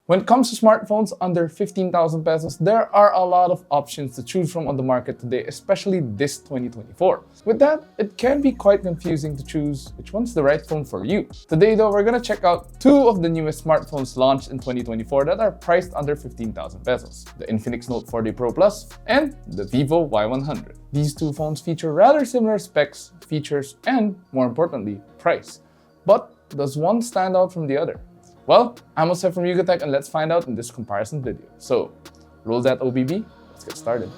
When it comes to smartphones under 15,000 pesos, there are a lot of options to choose from on the market today, especially this 2024. With that, it can be quite confusing to choose which one's the right phone for you. Today though, we're gonna check out two of the newest smartphones launched in 2024 that are priced under 15,000 pesos. The Infinix Note 40 Pro Plus and the vivo Y100. These two phones feature rather similar specs, features, and more importantly, price. But does one stand out from the other? Well, I'm Jose from YugaTech and let's find out in this comparison video. So, roll that OBB, let's get started.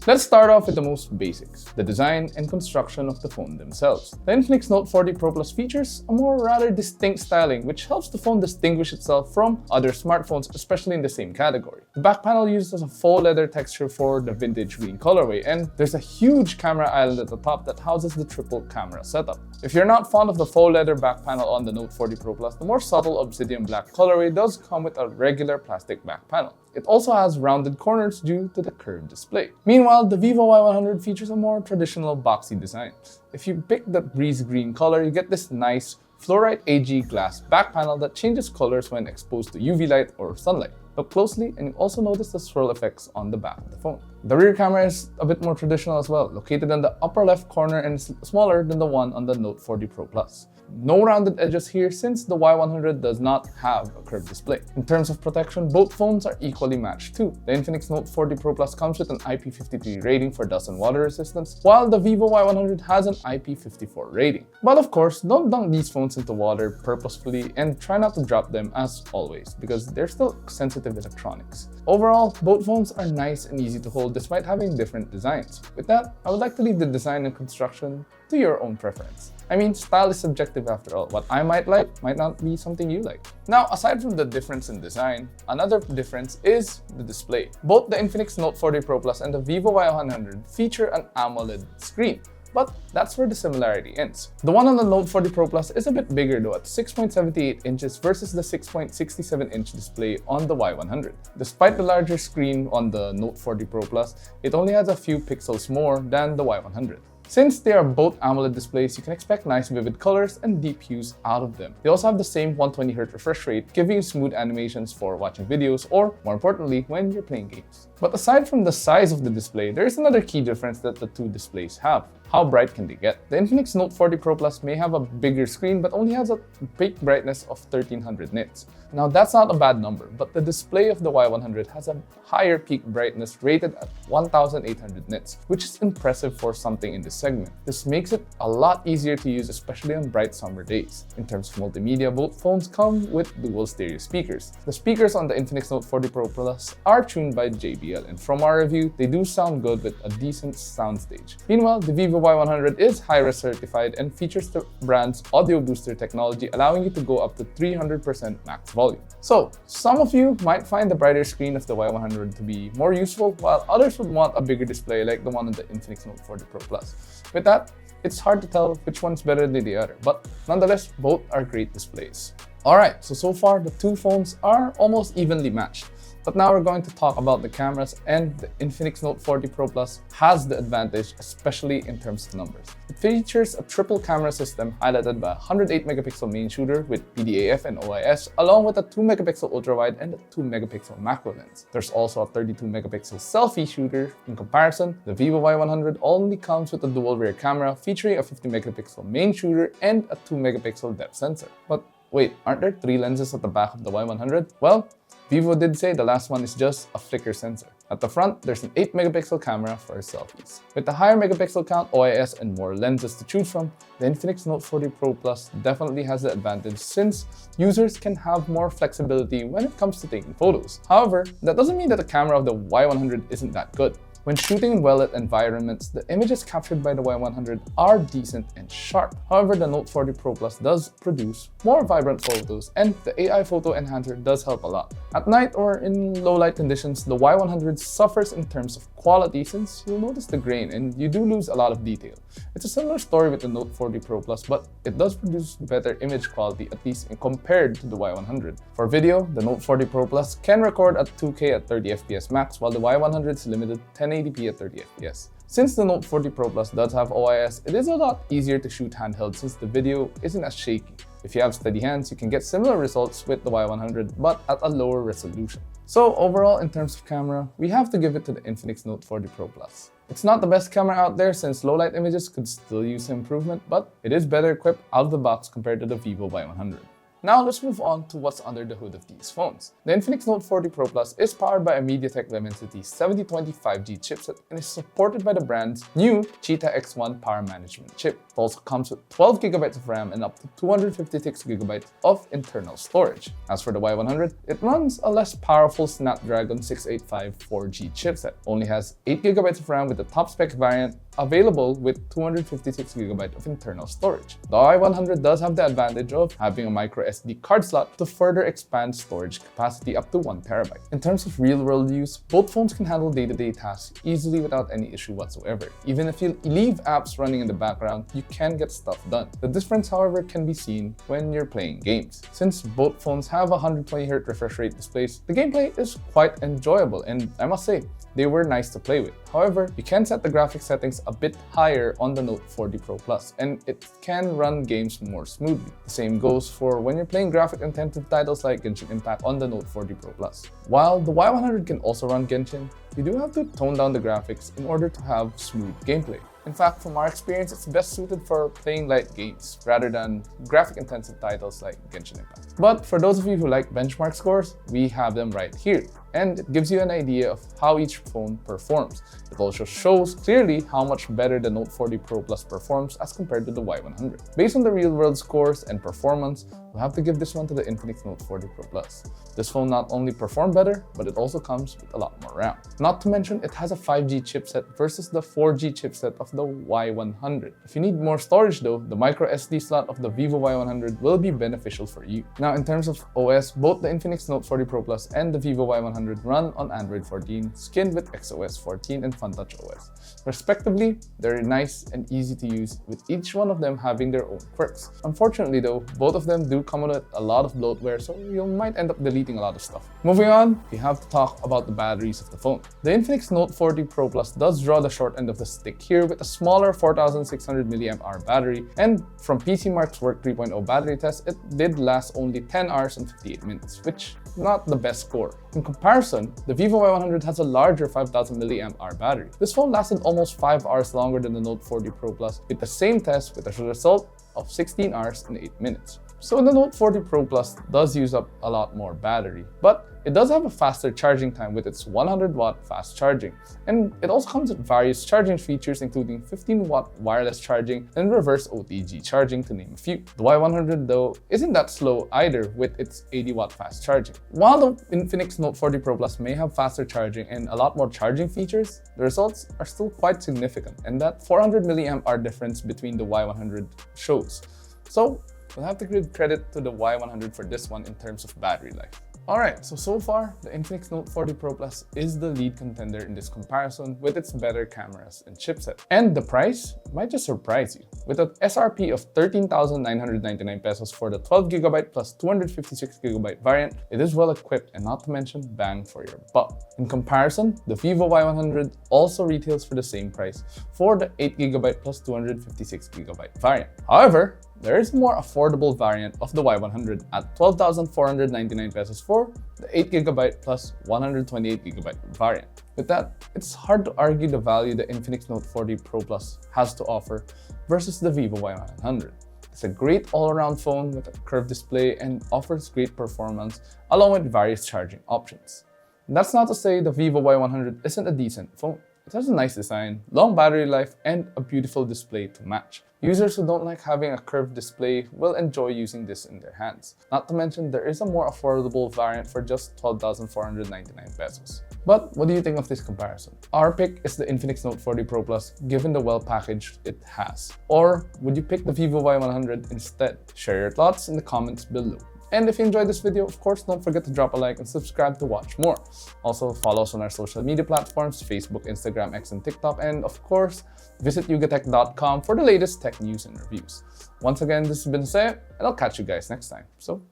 Let's start off with the most basics, the design and construction of the phone themselves. The Infinix Note 40 Pro Plus features a more rather distinct styling which helps the phone distinguish itself from other smartphones, especially in the same category. The back panel uses a faux leather texture for the vintage green colorway, and there's a huge camera island at the top that houses the triple camera setup. If you're not fond of the faux leather back panel on the Note 40 Pro Plus, the more subtle obsidian black colorway does come with a regular plastic back panel. It also has rounded corners due to the curved display. Meanwhile, the vivo Y100 features a more traditional boxy design. If you pick the breeze green color, you get this nice fluorite AG glass back panel that changes colors when exposed to UV light or sunlight. Look closely and you also notice the swirl effects on the back of the phone. The rear camera is a bit more traditional as well, located in the upper left corner and smaller than the one on the Note 40 Pro Plus. No rounded edges here since the Y100 does not have a curved display. In terms of protection, both phones are equally matched too. The Infinix Note 40 Pro Plus comes with an IP53 rating for dust and water resistance, while the vivo Y100 has an IP54 rating. But of course, don't dunk these phones into water purposefully and try not to drop them as always, because they're still sensitive electronics. Overall, both phones are nice and easy to hold despite having different designs. With that, I would like to leave the design and construction to your own preference. I mean, style is subjective after all. What I might like might not be something you like. Now, aside from the difference in design, another difference is the display. Both the Infinix Note 40 Pro Plus and the vivo Y100 feature an AMOLED screen. But that's where the similarity ends. The one on the Note 40 Pro Plus is a bit bigger though, at 6.78 inches versus the 6.67-inch display on the Y100. Despite the larger screen on the Note 40 Pro Plus, it only has a few pixels more than the Y100. Since they are both AMOLED displays, you can expect nice vivid colors and deep hues out of them. They also have the same 120Hz refresh rate, giving you smooth animations for watching videos or, more importantly, when you're playing games. But aside from the size of the display, there is another key difference that the two displays have. How bright can they get? The Infinix Note 40 Pro Plus may have a bigger screen but only has a peak brightness of 1300 nits. Now that's not a bad number, but the display of the Y100 has a higher peak brightness rated at 1800 nits, which is impressive for something in this segment. This makes it a lot easier to use, especially on bright summer days. In terms of multimedia, both phones come with dual stereo speakers. The speakers on the Infinix Note 40 Pro Plus are tuned by JBL, and from our review, they do sound good with a decent soundstage. Meanwhile, the vivo Y100 is hi-res certified and features the brand's audio booster technology, allowing you to go up to 300% max volume. So, some of you might find the brighter screen of the Y100 to be more useful, while others would want a bigger display like the one on the Infinix Note 40 Pro Plus. With that, it's hard to tell which one's better than the other, but nonetheless, both are great displays. Alright, so far the two phones are almost evenly matched. But now we're going to talk about the cameras, and the Infinix Note 40 Pro Plus has the advantage, especially in terms of numbers. It features a triple camera system highlighted by a 108 megapixel main shooter with PDAF and OIS, along with a 2 megapixel ultrawide and a 2 megapixel macro lens. There's also a 32 megapixel selfie shooter. In comparison, the vivo Y100 only comes with a dual rear camera featuring a 50 megapixel main shooter and a 2 megapixel depth sensor. But wait, aren't there 3 lenses at the back of the Y100? Well, Vivo did say the last one is just a flicker sensor. At the front, there's an 8 megapixel camera for selfies. With the higher megapixel count, OIS, and more lenses to choose from, the Infinix Note 40 Pro Plus definitely has the advantage since users can have more flexibility when it comes to taking photos. However, that doesn't mean that the camera of the Y100 isn't that good. When shooting in well-lit environments, the images captured by the Y100 are decent and sharp. However, the Note 40 Pro Plus does produce more vibrant photos, and the AI photo enhancer does help a lot. At night or in low-light conditions, the Y100 suffers in terms of quality since you'll notice the grain and you do lose a lot of detail. It's a similar story with the Note 40 Pro Plus, but it does produce better image quality, at least compared to the Y100. For video, the Note 40 Pro Plus can record at 2K at 30 FPS max, while the Y100 is limited 1080p at 30 FPS. Since the Note 40 Pro Plus does have OIS, it is a lot easier to shoot handheld since the video isn't as shaky. If you have steady hands, you can get similar results with the Y100 but at a lower resolution. So overall, in terms of camera, we have to give it to the Infinix Note 40 Pro Plus. It's not the best camera out there since low light images could still use improvement, but it is better equipped out of the box compared to the vivo Y100. Now let's move on to what's under the hood of these phones. The Infinix Note 40 Pro Plus is powered by a MediaTek Dimensity 7020 5G chipset and is supported by the brand's new Cheetah X1 power management chip. It also comes with 12GB of RAM and up to 256GB of internal storage. As for the Y100, it runs a less powerful Snapdragon 685 4G chipset. Only has 8GB of RAM with the top spec variant available with 256GB of internal storage. The Y100 does have the advantage of having a micro SD card slot to further expand storage capacity up to 1TB. In terms of real-world use, both phones can handle day-to-day tasks easily without any issue whatsoever. Even if you leave apps running in the background, you can get stuff done. The difference, however, can be seen when you're playing games. Since both phones have 120Hz refresh rate displays, the gameplay is quite enjoyable, and I must say, they were nice to play with. However, you can set the graphics settings a bit higher on the Note 40 Pro Plus, and it can run games more smoothly. The same goes for when you're playing graphic-intensive titles like Genshin Impact on the Note 40 Pro Plus. While the Y100 can also run Genshin, you do have to tone down the graphics in order to have smooth gameplay. In fact, from our experience, it's best suited for playing light games rather than graphic-intensive titles like Genshin Impact. But for those of you who like benchmark scores, we have them right here. And it gives you an idea of how each phone performs. It also shows clearly how much better the Note 40 Pro Plus performs as compared to the Y100. Based on the real-world scores and performance, we'll have to give this one to the Infinix Note 40 Pro Plus. This phone not only performed better, but it also comes with a lot more RAM. Not to mention, it has a 5G chipset versus the 4G chipset of the Y100. If you need more storage though, the micro SD slot of the vivo Y100 will be beneficial for you. Now in terms of OS, both the Infinix Note 40 Pro Plus and the vivo Y100 run on Android 14, skinned with XOS 14 and FunTouch OS. Respectively, they're nice and easy to use, with each one of them having their own quirks. Unfortunately though, both of them do come with a lot of bloatware, so you might end up deleting a lot of stuff. Moving on, we have to talk about the batteries of the phone. The Infinix Note 40 Pro Plus does draw the short end of the stick here with a smaller 4600 mAh battery, and from PCMark's Work 3.0 battery test, it did last only 10 hours and 58 minutes, which is not the best score. In comparison, the vivo Y100 has a larger 5000 mAh battery. This phone lasted almost 5 hours longer than the Note 40 Pro Plus with the same test, with a result of 16 hours and 8 minutes. So the Note 40 Pro Plus does use up a lot more battery, but it does have a faster charging time with its 100-watt fast charging, and it also comes with various charging features including 15-watt wireless charging and reverse OTG charging, to name a few. The Y100 though isn't that slow either with its 80-watt fast charging. While the Infinix Note 40 Pro Plus may have faster charging and a lot more charging features, the results are still quite significant, and that 400 mAh difference between the Y100 shows. So we'll have to give credit to the Y100 for this one in terms of battery life. Alright, so far, the Infinix Note 40 Pro Plus is the lead contender in this comparison with its better cameras and chipset. And the price might just surprise you. With an SRP of 13,999 pesos for the 12GB plus 256GB variant, it is well equipped and not to mention bang for your buck. In comparison, the vivo Y100 also retails for the same price for the 8GB plus 256GB variant. However, there is a more affordable variant of the Y100 at 12,499 pesos for the 8GB plus 128GB variant. With that, it's hard to argue the value the Infinix Note 40 Pro Plus has to offer versus the vivo Y100. It's a great all-around phone with a curved display and offers great performance along with various charging options. And that's not to say the vivo Y100 isn't a decent phone. It has a nice design, long battery life, and a beautiful display to match. Users who don't like having a curved display will enjoy using this in their hands. Not to mention, there is a more affordable variant for just 12,499 pesos. But what do you think of this comparison? Our pick is the Infinix Note 40 Pro Plus given the well package it has. Or would you pick the vivo Y100 instead? Share your thoughts in the comments below. And if you enjoyed this video, of course, don't forget to drop a like and subscribe to watch more. Also, follow us on our social media platforms, Facebook, Instagram, X, and TikTok. And of course, visit yugatech.com for the latest tech news and reviews. Once again, this has been Seth, and I'll catch you guys next time. So,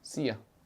see ya.